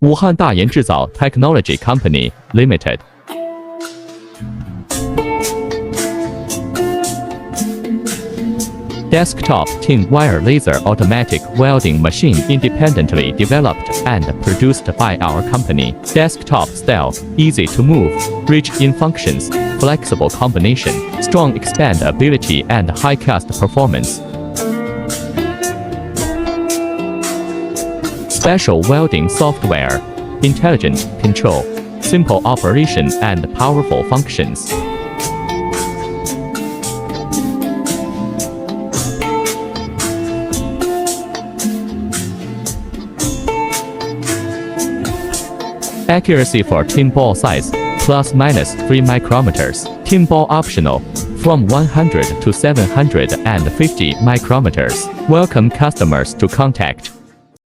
武汉大研制造 Technology Company Limited。Desktop thin wire laser automatic welding machine independently developed and produced by our company. Desktop style, easy to move, rich in functions, flexible combination, strong expandability and high cast performance. Special welding software, intelligent control, simple operation and powerful functions. Accuracy for tin ball size, plus minus 3 micrometers. Tin ball optional, from 100 to 750 micrometers. Welcome customers to contact